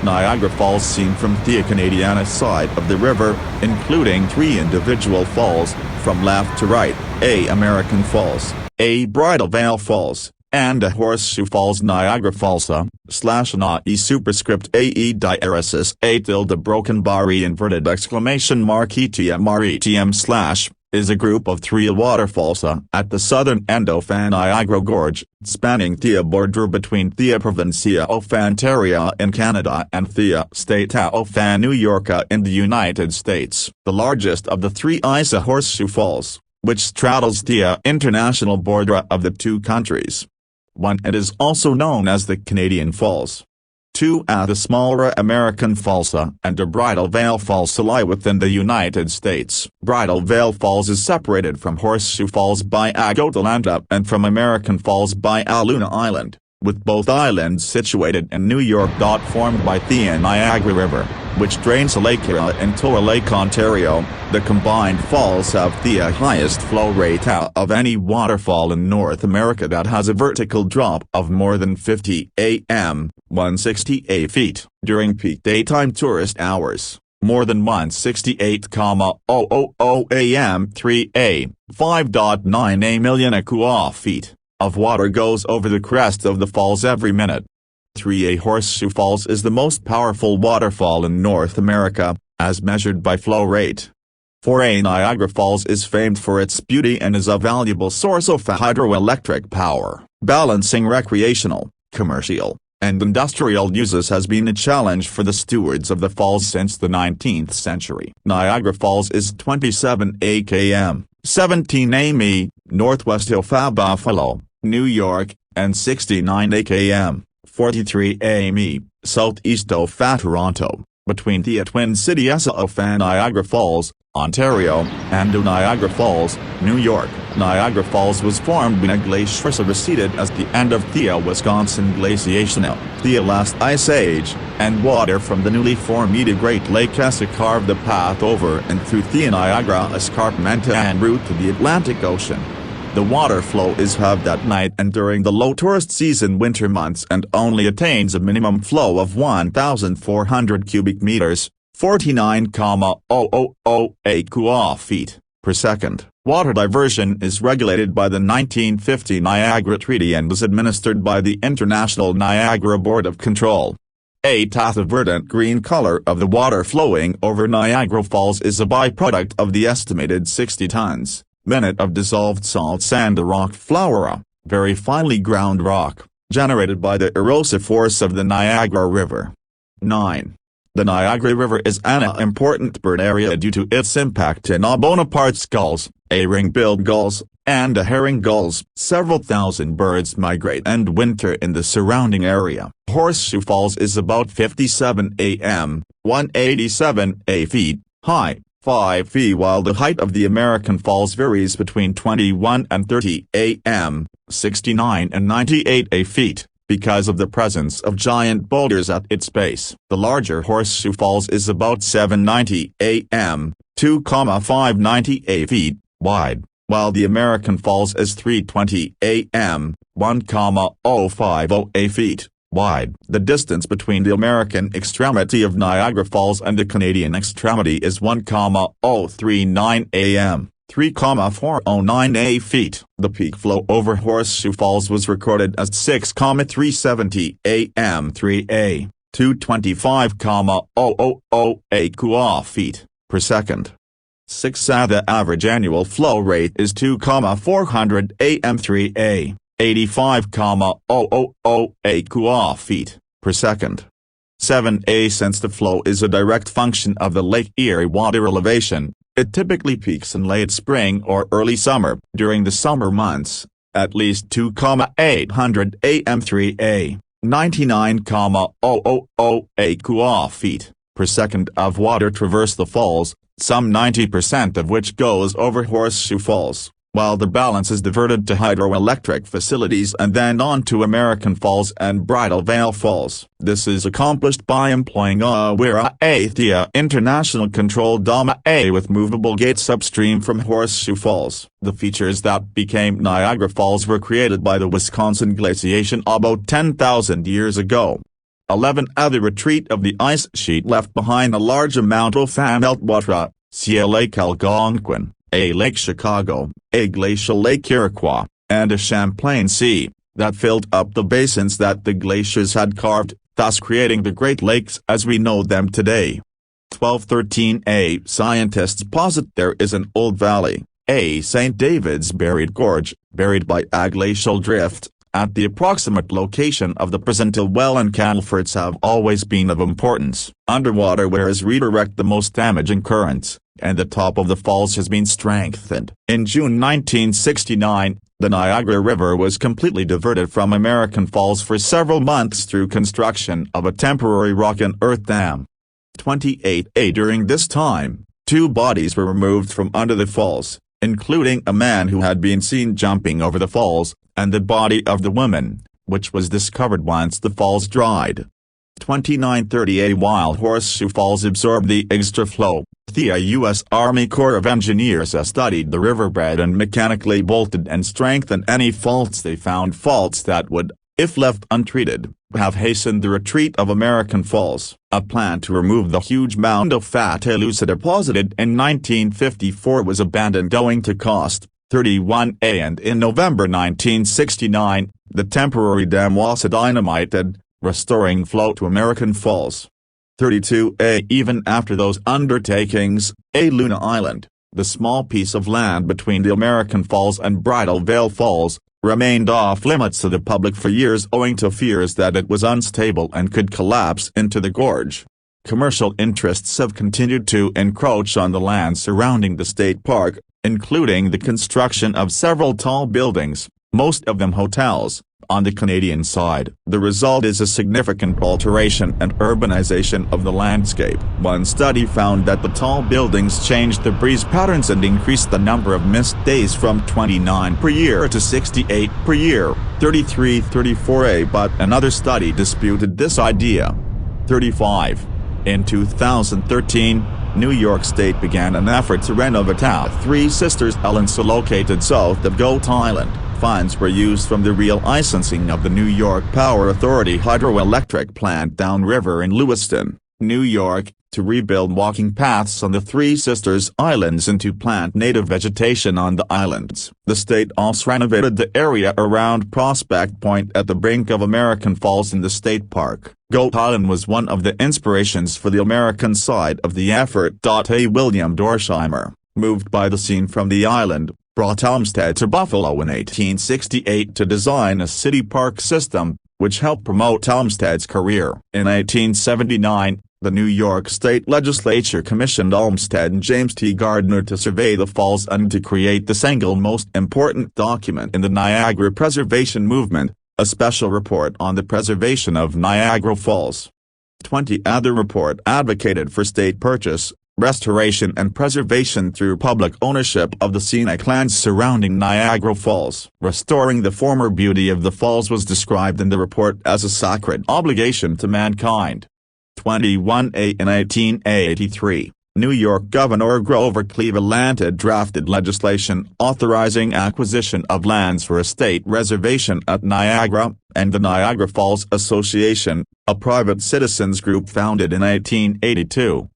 Niagara Falls seen from the Canadian side of the river, including 3 individual falls, from left to right: A. American Falls, A. Bridal Veil Falls, and a Horseshoe Falls. Niagara Falls /na e superscript ae diaresis a tilde broken bar e inverted exclamation mark etm is a group of 3 waterfalls at the southern end of Niagara Gorge, spanning the border between the Provincia of Ontario in Canada and the State of New York in the United States. The largest of the 3 is a Horseshoe Falls, which straddles the international border of the 2 countries. 1. It is also known as the Canadian Falls. 2. The smaller American Falls and the Bridal Veil Falls lie within the United States. Bridal Veil Falls is separated from Horseshoe Falls by Agotalanda and from American Falls by Aluna Island, with both islands situated in New York. Formed by the Niagara River, which drains Lake Erie into Lake Ontario. The combined falls have the highest flow rate of any waterfall in North America that has a vertical drop of more than 50 am, 168 feet, during peak daytime tourist hours, more than 168,000 am 3a, 5.9 million feet, of water goes over the crest of the falls every minute. 3. Horseshoe Falls is the most powerful waterfall in North America, as measured by flow rate. 4. Niagara Falls is famed for its beauty and is a valuable source of hydroelectric power. Balancing recreational, commercial, and industrial uses has been a challenge for the stewards of the falls since the 19th century. Niagara Falls is 27 km, 17 mi, northwest of Buffalo, New York, and 69 km, 43 mi, southeast of Toronto, between the twin cities of Niagara Falls, Ontario, and Niagara Falls, New York. Niagara Falls was formed when a glacier receded at the end of the Wisconsin glaciation, the last ice age, and water from the newly formed Great Lake has carved the path over and through the Niagara Escarpment en route to the Atlantic Ocean. The water flow is halved at night and during the low tourist season winter months and only attains a minimum flow of 1,400 cubic meters, 49,000 feet, per second. Water diversion is regulated by the 1950 Niagara Treaty and is administered by the International Niagara Board of Control. The verdant green color of the water flowing over Niagara Falls is a byproduct of the estimated 60 tons minute of dissolved salt sand rock flour, very finely ground rock, generated by the erosive force of the Niagara River. 9. The Niagara River is an important bird area due to its impact in Bonaparte's gulls, ring-billed gulls, and herring gulls. Several thousand birds migrate and winter in the surrounding area. Horseshoe Falls is about 57 am, 187 feet, high, 5 feet, while the height of the American Falls varies between 21 and 30 am, 69 and 98 feet, because of the presence of giant boulders at its base. The larger Horseshoe Falls is about 790 am, 2,590 feet, wide, while the American Falls is 320 am, 1,050 feet, wide. The distance between the American extremity of Niagara Falls and the Canadian extremity is 1,039 am, 3,409 feet. The peak flow over Horseshoe Falls was recorded as 6,370 am 3a, 225,000 feet, per second. 6. The average annual flow rate is 2,400 am 3a, 85,000 feet, per second. 7. Since the flow is a direct function of the Lake Erie water elevation, it typically peaks in late spring or early summer. During the summer months, at least 2,800 am 3a, 99,000 feet, per second of water traverse the falls, some 90% of which goes over Horseshoe Falls, while the balance is diverted to hydroelectric facilities and then on to American Falls and Bridal Veil Falls. This is accomplished by employing the international control with movable gates upstream from Horseshoe Falls. The features that became Niagara Falls were created by the Wisconsin glaciation about 10,000 years ago. 11. The retreat of the ice sheet left behind a large amount of meltwater, see Lake Algonquin, Lake Chicago, glacial Lake Iroquois, and Champlain Sea, that filled up the basins that the glaciers had carved, thus creating the Great Lakes as we know them today. 13. Scientists posit there is an old valley, St. David's Buried Gorge, buried by a glacial drift, at the approximate location of the present well, and culverts have always been of importance. Underwater weirs redirect the most damaging currents, and the top of the falls has been strengthened. In June 1969, the Niagara River was completely diverted from American Falls for several months through construction of a temporary rock and earth dam. 28. During this time, 2 bodies were removed from under the falls, including a man who had been seen jumping over the falls, and the body of the woman, which was discovered once the falls dried. 29. While Horseshoe Falls absorbed the extra flow, the U.S. Army Corps of Engineers studied the riverbed and mechanically bolted and strengthened any faults they found, faults that would, if left untreated, have hastened the retreat of American Falls. A plan to remove the huge mound of fat elusa deposited in 1954 was abandoned owing to cost. 31. And in November 1969, the temporary dam was dynamited, restoring flow to American Falls. 32. Even after those undertakings, Luna Island, the small piece of land between the American Falls and Bridal Veil Falls, remained off limits to the public for years owing to fears that it was unstable and could collapse into the gorge. Commercial interests have continued to encroach on the land surrounding the state park, including the construction of several tall buildings, most of them hotels, on the Canadian side. The result is a significant alteration and urbanization of the landscape. One study found that the tall buildings changed the breeze patterns and increased the number of mist days from 29 per year to 68 per year, 34. But another study disputed this idea. 35. In 2013, New York State began an effort to renovate Three Sisters Island located south of Goat Island. Funds were used from the relicensing of the New York Power Authority hydroelectric plant downriver in Lewiston, New York, to rebuild walking paths on the Three Sisters Islands and to plant native vegetation on the islands. The state also renovated the area around Prospect Point at the brink of American Falls in the state park. Goat Island was one of the inspirations for the American side of the effort. William Dorsheimer, moved by the scene from the island, brought Olmsted to Buffalo in 1868 to design a city park system, which helped promote Olmsted's career. In 1879, the New York State Legislature commissioned Olmsted and James T. Gardner to survey the falls and to create the single most important document in the Niagara preservation movement, a special report on the preservation of Niagara Falls. 20. The report advocated for state purchase, restoration and preservation through public ownership of the scenic lands surrounding Niagara Falls. Restoring the former beauty of the falls was described in the report as a sacred obligation to mankind. 21. In 1883, New York Governor Grover Cleveland drafted legislation authorizing acquisition of lands for a state reservation at Niagara, and the Niagara Falls Association, a private citizens group founded in 1882,